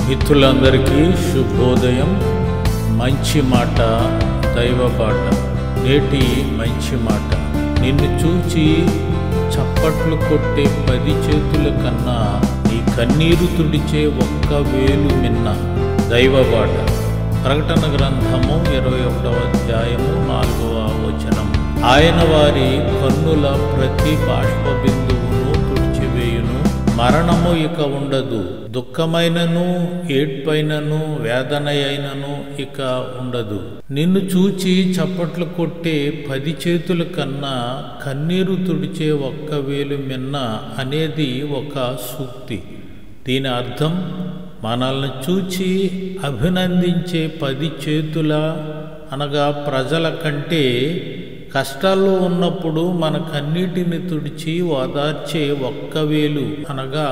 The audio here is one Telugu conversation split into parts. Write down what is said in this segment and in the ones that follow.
మిత్రులందరికీ శుభోదయం. మంచి మాట దైవ బాట. నేటి మంచి మాట, నిన్ను చూచి చప్పట్లు కొట్టే 10 చేతుల కన్నా నీ కన్నీరు తుడిచే 1 వేలు మిన్న. దైవ బాట. ప్రకటన గ్రంథము 21వ అధ్యాయము 4వ వచనం. ఆయన వారి కన్నుల ప్రతి బాష్ప బిందువును తుడిచివేయును. మరణము ఇక ఉండదు, దుఃఖమైనను ఏడ్పైనను వేదన అయినను ఇక ఉండదు. నిన్ను చూచి చప్పట్లు కొట్టే 10 చేతుల కన్నా కన్నీరు తుడిచే 1 వేలు మిన్న అనేది ఒక సూక్తి. దీని అర్థం, మనల్ని చూచి అభినందించే 10 చేతుల అనగా ప్రజల కంటే కష్టాల్లో ఉన్నప్పుడు మన కన్నీటిని తుడిచి ఓదార్చే 1 వేలు అనగా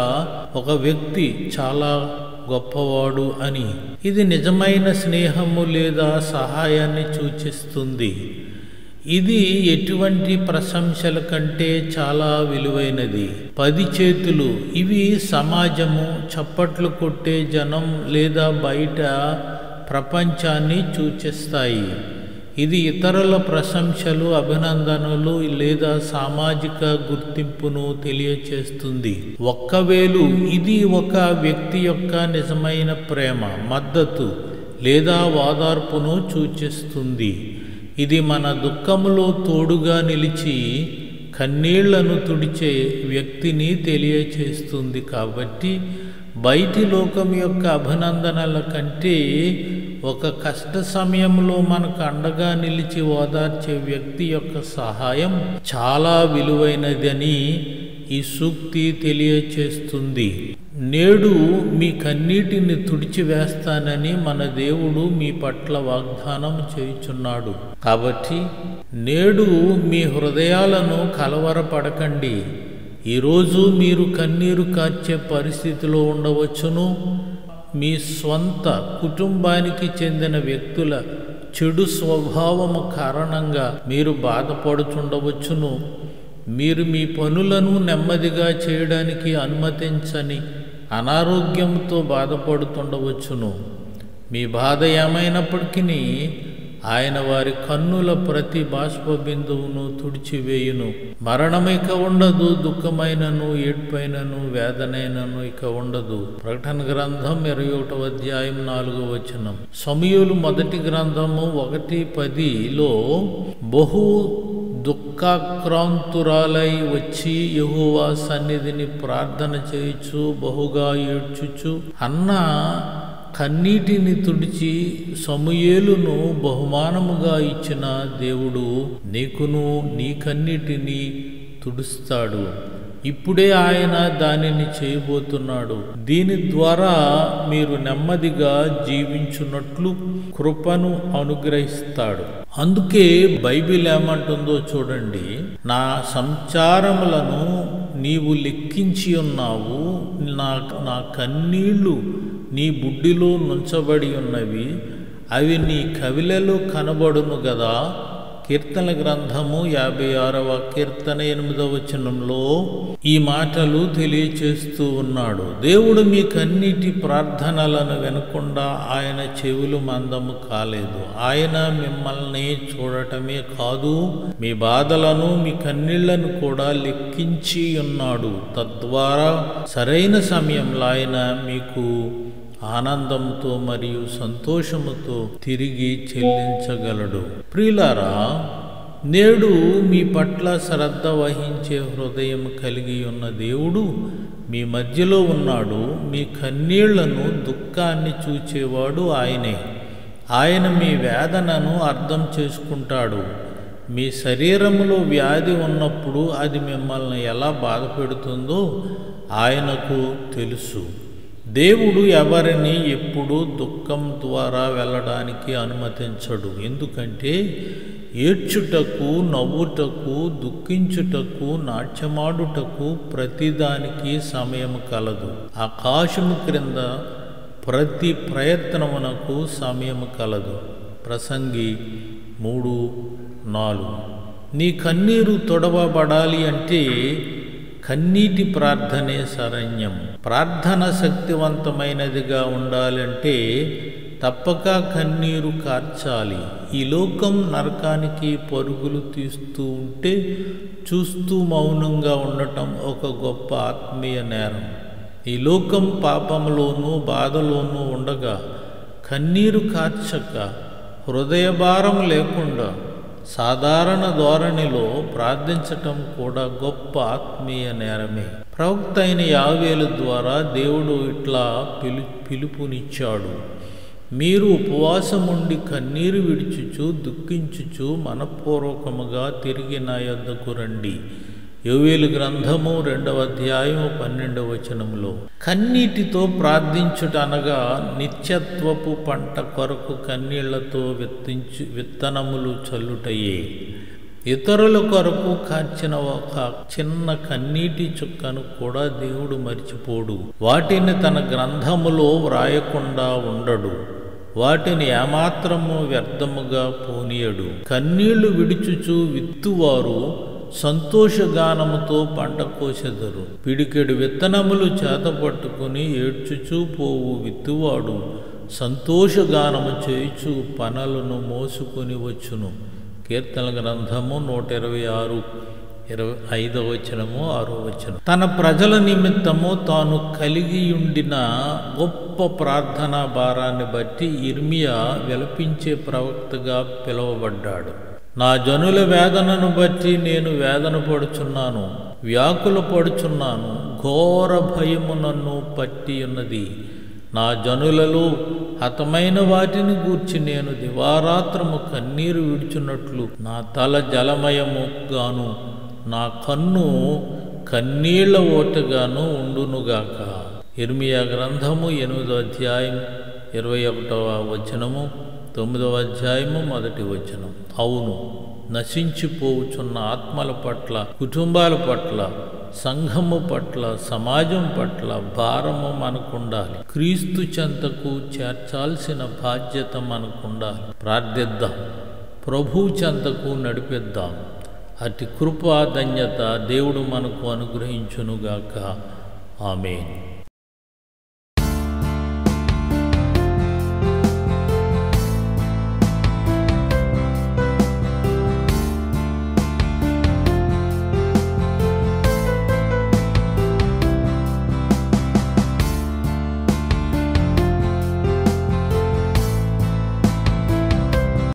ఒక వ్యక్తి చాలా గొప్పవాడు అని. ఇది నిజమైన స్నేహము లేదా సహాయాన్ని సూచిస్తుంది. ఇది ఎటువంటి ప్రశంసల కంటే చాలా విలువైనది. 10 చేతులు ఇవి సమాజము, చప్పట్లు కొట్టే జనం లేదా బయట ప్రపంచాన్ని సూచిస్తాయి. ఇది ఇతరుల ప్రశంసలు, అభినందనలు లేదా సామాజిక గుర్తింపును తెలియచేస్తుంది. 1 వేలు ఇది ఒక వ్యక్తి యొక్క నిజమైన ప్రేమ, మద్దతు లేదా ఓదార్పును సూచిస్తుంది. ఇది మన దుఃఖములో తోడుగా నిలిచి కన్నీళ్లను తుడిచే వ్యక్తిని తెలియచేస్తుంది. కాబట్టి బయటి లోకం యొక్క అభినందనల కంటే ఒక కష్ట సమయంలో మనకు అండగా నిలిచి ఓదార్చే వ్యక్తి యొక్క సహాయం చాలా విలువైనదని ఈ సూక్తి తెలియచేస్తుంది. నేడు మీ కన్నీటిని తుడిచివేస్తానని మన దేవుడు మీ పట్ల వాగ్దానం చేయుచున్నాడు. కాబట్టి నేడు మీ హృదయాలను కలవరపడకండి. ఈరోజు మీరు కన్నీరు కార్చే పరిస్థితిలో ఉండవచ్చును. మీ స్వంత కుటుంబానికి చెందిన వ్యక్తుల చెడు స్వభావము కారణంగా మీరు బాధపడుతుండవచ్చును. మీరు మీ పనులను నెమ్మదిగా చేయడానికి అనుమతించని అనారోగ్యంతో బాధపడుతుండవచ్చును. మీ బాధ ఏమైనప్పటికీ ఆయన వారి కన్నుల ప్రతి బాష్ప బిందువును తుడిచివేయును. మరణమిక ఉండదు, దుఃఖమైనను ఏడ్పైనను వేదనైనను ఇక ఉండదు. ప్రకటన గ్రంథం 21వ అధ్యాయం 4వ వచనం. సమూయేలు మొదటి గ్రంథము 1:10లో బహు దుఃఖాక్రాంతురాలై వచ్చి యెహోవా సన్నిధిని ప్రార్థన చేయుచు బహుగా ఏడ్చుచు అన్న కన్నీటిని తుడిచి సమూయేలును బహుమానముగా ఇచ్చిన దేవుడు నీకును నీ కన్నీటిని తుడుస్తాడు. ఇప్పుడే ఆయన దానిని చేయబోతున్నాడు. దీని ద్వారా మీరు నెమ్మదిగా జీవించున్నట్లు కృపను అనుగ్రహిస్తాడు. అందుకే బైబిల్ ఏమంటుందో చూడండి. నా సంచారములను నీవు లెక్కించి ఉన్నావు, నా కన్నీళ్లు నీ బుడ్డిలో నుంచబడి ఉన్నవి, అవి నీ కవిలలో కనబడును గదా. కీర్తన గ్రంథము 56వ కీర్తన 8వ వచనంలో ఈ మాటలు తెలియచేస్తూ ఉన్నాడు. దేవుడు మీ కన్నీటి ప్రార్థనలను వినకుండా ఆయన చెవులు మందము కాలేదు. ఆయన మిమ్మల్ని చూడటమే కాదు, మీ బాధలను మీ కన్నీళ్లను కూడా లెక్కించి ఉన్నాడు. తద్వారా సరైన సమయంలో ఆయన మీకు ఆనందంతో మరియు సంతోషముతో తిరిగి చెల్లించగలడు. ప్రియులారా, నేడు మీ పట్ల శ్రద్ధ వహించే హృదయం కలిగి ఉన్న దేవుడు మీ మధ్యలో ఉన్నాడు. మీ కన్నీళ్లను, దుఃఖాన్ని చూచేవాడు ఆయనే. ఆయన మీ వేదనను అర్థం చేసుకుంటాడు. మీ శరీరములో వ్యాధి ఉన్నప్పుడు అది మిమ్మల్ని ఎలా బాధపెడుతుందో ఆయనకు తెలుసు. దేవుడు ఎవరిని ఎప్పుడూ దుఃఖం ద్వారా వెళ్ళడానికి అనుమతించడు. ఎందుకంటే ఏడ్చుటకు, నవ్వుటకు, దుఃఖించుటకు, నాట్యమాడుటకు ప్రతిదానికి సమయం కలదు. ఆకాశము క్రింద ప్రతి ప్రయత్నమునకు సమయం కలదు. ప్రసంగి 3:4. నీ కన్నీరు తొడవబడాలి అంటే కన్నీటి ప్రార్థనే శరణ్యం. ప్రార్థన శక్తివంతమైనదిగా ఉండాలంటే తప్పక కన్నీరు కార్చాలి. ఈ లోకం నరకానికి పరుగులు తీస్తూ ఉంటే చూస్తూ మౌనంగా ఉండటం ఒక గొప్ప ఆత్మీయ నేరం. ఈ లోకం పాపంలోనూ బాధలోనూ ఉండగా కన్నీరు కార్చక హృదయభారం లేకుండా సాధారణ ధోరణిలో ప్రార్థించటం కూడా గొప్ప ఆత్మీయ నేరమే. ప్రవక్త అయిన యావేలు ద్వారా దేవుడు ఇట్లా పిలుపునిచ్చాడు: మీరు ఉపవాసముండి కన్నీరు విడుచుచు దుఃఖించుచు మనఃపూర్వకముగా తిరిగి నా యొద్దకు రండి. యోవేలు గ్రంథము 2వ అధ్యాయము 12వ వచనములో. కన్నీటితో ప్రార్థించుట అనగా నిత్యత్వపు పంట కొరకు కన్నీళ్లతో విత్తనములు చల్లుటయే. ఇతరుల కొరకు కార్చిన ఒక చిన్న కన్నీటి చుక్కను కూడా దేవుడు మరిచిపోడు. వాటిని తన గ్రంథములో వ్రాయకుండా ఉండడు. వాటిని ఏమాత్రము వ్యర్థముగా పోనీయడు. కన్నీళ్లు విడుచుచు విత్తువారు సంతోషగానముతో పంట కోసెదరు. పిడికెడు విత్తనములు చేతపట్టుకుని ఏడ్చుచూ పోవు విత్తువాడు సంతోషగానము చేయుచు పనలను మోసుకొని వచ్చును. కీర్తనల గ్రంథము 126 5వ వచనము 6వ వచనం. తన ప్రజల నిమిత్తము తాను కలిగియుండిన గొప్ప ప్రార్థనా భారాన్ని బట్టి ఇర్మియా విలపించే ప్రవక్తగా పిలువబడ్డాడు. నా జనుల వేదనను బట్టి నేను వేదన పడుచున్నాను, వ్యాకుల పడుచున్నాను, ఘోర భయము నన్ను పట్టి ఉన్నది. నా జనులలో హతమైన వాటిని గూర్చి నేను దివారాత్రము కన్నీరు విడుచున్నట్లు నా తల జలమయము గాను నా కన్ను కన్నీళ్ల ఓటగాను ఉండునుగాక. ఇర్మియా గ్రంథము 8వ అధ్యాయం 21వ వచనము, 9వ అధ్యాయము 1వ వచనం. అవును, నశించిపోవుచున్న ఆత్మల పట్ల, కుటుంబాల పట్ల, సంఘము పట్ల, సమాజం పట్ల భారము మనకుండాలి. క్రీస్తు చెంతకు చేర్చాల్సిన బాధ్యత మనకుండాలి. ప్రార్థిద్దాం, ప్రభువు చెంతకు నడిపిద్దాం. అతి కృపా ధన్యత దేవుడు మనకు అనుగ్రహించునుగాక. ఆమేన్.